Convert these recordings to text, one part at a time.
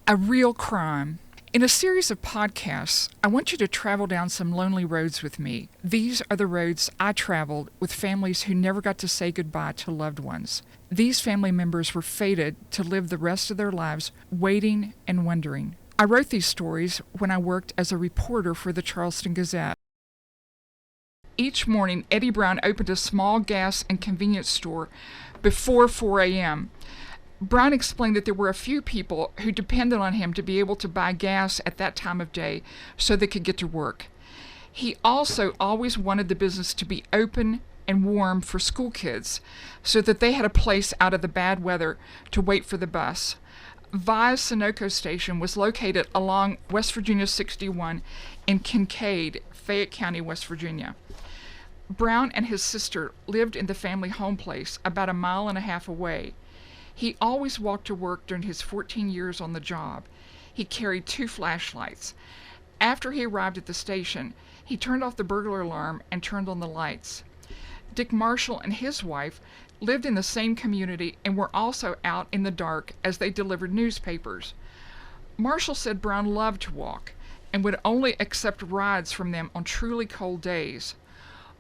A real crime. In a series of podcasts, I want you to travel down some lonely roads with me. These are the roads I traveled with families who never got to say goodbye to loved ones. These family members were fated to live the rest of their lives waiting and wondering. I wrote these stories when I worked as a reporter for the Charleston Gazette. Each morning, Eddie Brown opened a small gas and convenience store before 4 a.m. Brown explained that there were a few people who depended on him to be able to buy gas at that time of day so they could get to work. He also always wanted the business to be open and warm for school kids so that they had a place out of the bad weather to wait for the bus. Vi's Sunoco station was located along West Virginia 61 in Kincaid, Fayette County, West Virginia. Brown and his sister lived in the family home place about a mile and a half away. He always walked to work during his 14 years on the job. He carried 2 flashlights. After he arrived at the station, he turned off the burglar alarm and turned on the lights. Dick Marshall and his wife lived in the same community and were also out in the dark as they delivered newspapers. Marshall said Brown loved to walk and would only accept rides from them on truly cold days.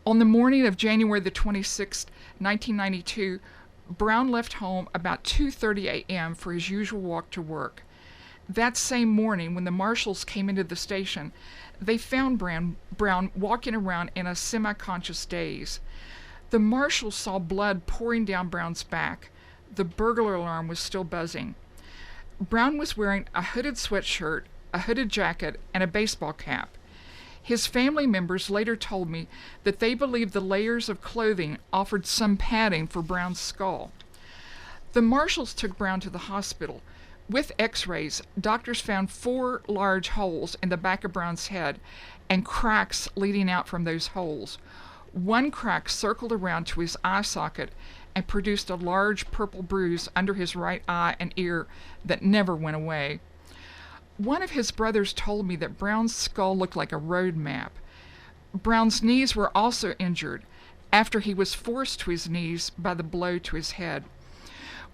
On the morning of January the 26th, 1992, Brown left home about 2:30 a.m. for his usual walk to work. That same morning, when the marshals came into the station, they found Brown walking around in a semi-conscious daze. The marshals saw blood pouring down Brown's back. The burglar alarm was still buzzing. Brown was wearing a hooded sweatshirt, a hooded jacket, and a baseball cap. His family members later told me that they believed the layers of clothing offered some padding for Brown's skull. The marshals took Brown to the hospital. With x-rays, doctors found 4 large holes in the back of Brown's head and cracks leading out from those holes. One crack circled around to his eye socket and produced a large purple bruise under his right eye and ear that never went away. One of his brothers told me that Brown's skull looked like a road map. Brown's knees were also injured after he was forced to his knees by the blow to his head.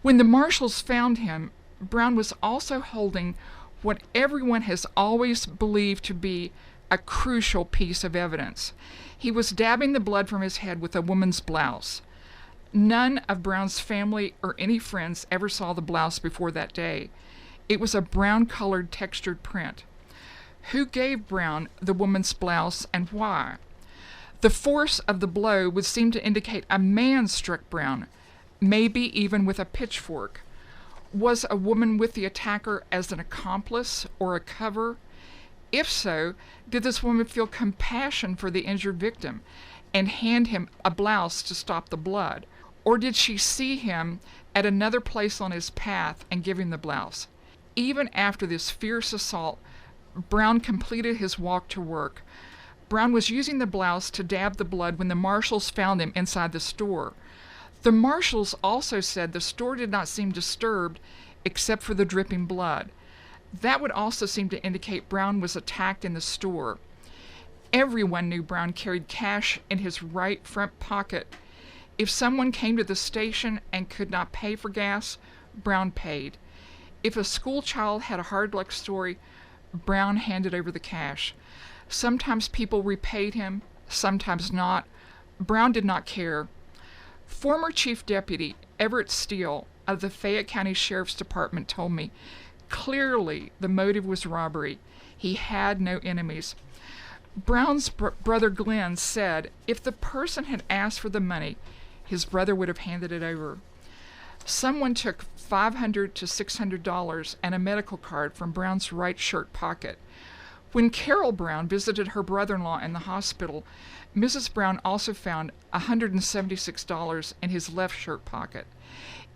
When the marshals found him, Brown was also holding what everyone has always believed to be a crucial piece of evidence. He was dabbing the blood from his head with a woman's blouse. None of Brown's family or any friends ever saw the blouse before that day. It was a brown-colored textured print. Who gave Brown the woman's blouse and why? The force of the blow would seem to indicate a man struck Brown, maybe even with a pitchfork. Was a woman with the attacker as an accomplice or a cover? If so, did this woman feel compassion for the injured victim and hand him a blouse to stop the blood? Or did she see him at another place on his path and give him the blouse? Even after this fierce assault, Brown completed his walk to work. Brown was using the blouse to dab the blood when the marshals found him inside the store. The marshals also said the store did not seem disturbed except for the dripping blood. That would also seem to indicate Brown was attacked in the store. Everyone knew Brown carried cash in his right front pocket. If someone came to the station and could not pay for gas, Brown paid. If a school child had a hard luck story, Brown handed over the cash. Sometimes people repaid him, sometimes not. Brown did not care. Former Chief Deputy Everett Steele of the Fayette County Sheriff's Department told me, clearly the motive was robbery. He had no enemies. Brown's brother Glenn said if the person had asked for the money, his brother would have handed it over. Someone took $500 to $600 and a medical card from Brown's right shirt pocket. When Carol Brown visited her brother-in-law in the hospital, Mrs. Brown also found $176 in his left shirt pocket.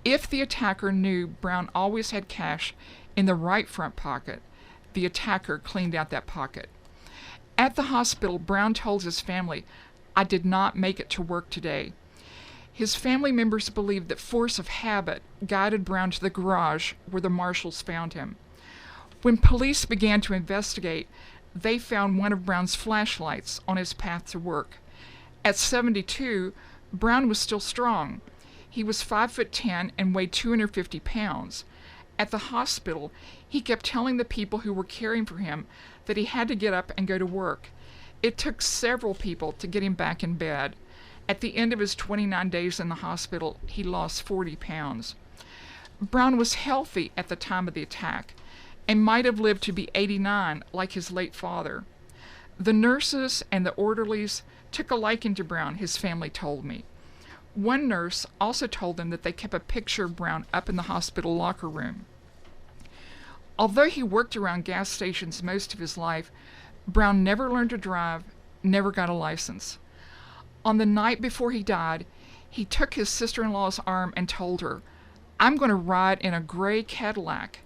If the attacker knew Brown always had cash in the right front pocket, the attacker cleaned out that pocket. At the hospital, Brown told his family, "I did not make it to work today." His family members believed that force of habit guided Brown to the garage where the marshals found him. When police began to investigate, they found one of Brown's flashlights on his path to work. At 72, Brown was still strong. He was 5'10" and weighed 250 pounds. At the hospital, he kept telling the people who were caring for him that he had to get up and go to work. It took several people to get him back in bed. At the end of his 29 days in the hospital, he lost 40 pounds. Brown was healthy at the time of the attack and might have lived to be 89 like his late father. The nurses and the orderlies took a liking to Brown, his family told me. One nurse also told them that they kept a picture of Brown up in the hospital locker room. Although he worked around gas stations most of his life, Brown never learned to drive, never got a license. On the night before he died, he took his sister-in-law's arm and told her, "I'm going to ride in a gray Cadillac."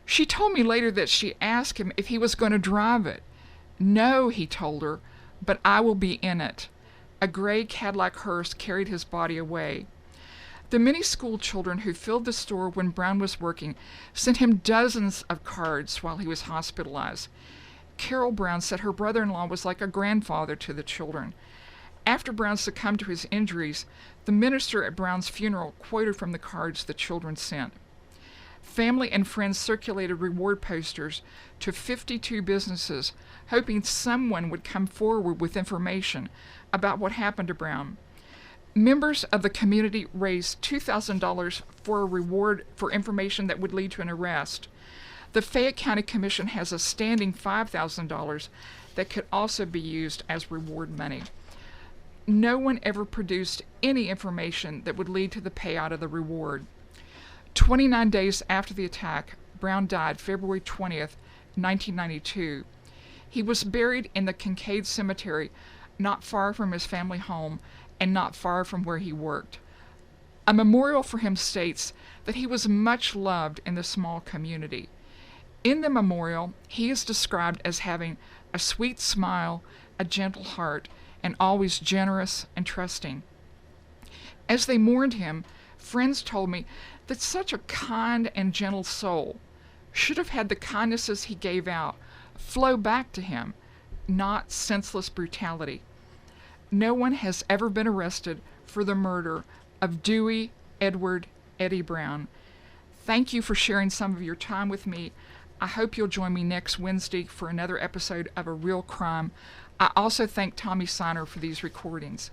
She told me later that she asked him if he was going to drive it. "No," he told her, "but I will be in it." A gray Cadillac hearse carried his body away. The many school children who filled the store when Brown was working sent him dozens of cards while he was hospitalized. Carol Brown said her brother-in-law was like a grandfather to the children. After Brown succumbed to his injuries, the minister at Brown's funeral quoted from the cards the children sent. Family and friends circulated reward posters to 52 businesses, hoping someone would come forward with information about what happened to Brown. Members of the community raised $2,000 for a reward for information that would lead to an arrest. The Fayette County Commission has a standing $5,000 that could also be used as reward money. No one ever produced any information that would lead to the payout of the reward. 29 days after the attack, Brown died February 20th, 1992. He was buried in the Kincaid Cemetery, not far from his family home and not far from where he worked. A memorial for him states that he was much loved in the small community. In the memorial, he is described as having a sweet smile, a gentle heart, and always generous and trusting. As they mourned him, friends told me that such a kind and gentle soul should have had the kindnesses he gave out flow back to him, not senseless brutality. No one has ever been arrested for the murder of Dewey Edward Eddie Brown. Thank you for sharing some of your time with me. I hope you'll join me next Wednesday for another episode of A Real Crime. I also thank Tommy Siner for these recordings.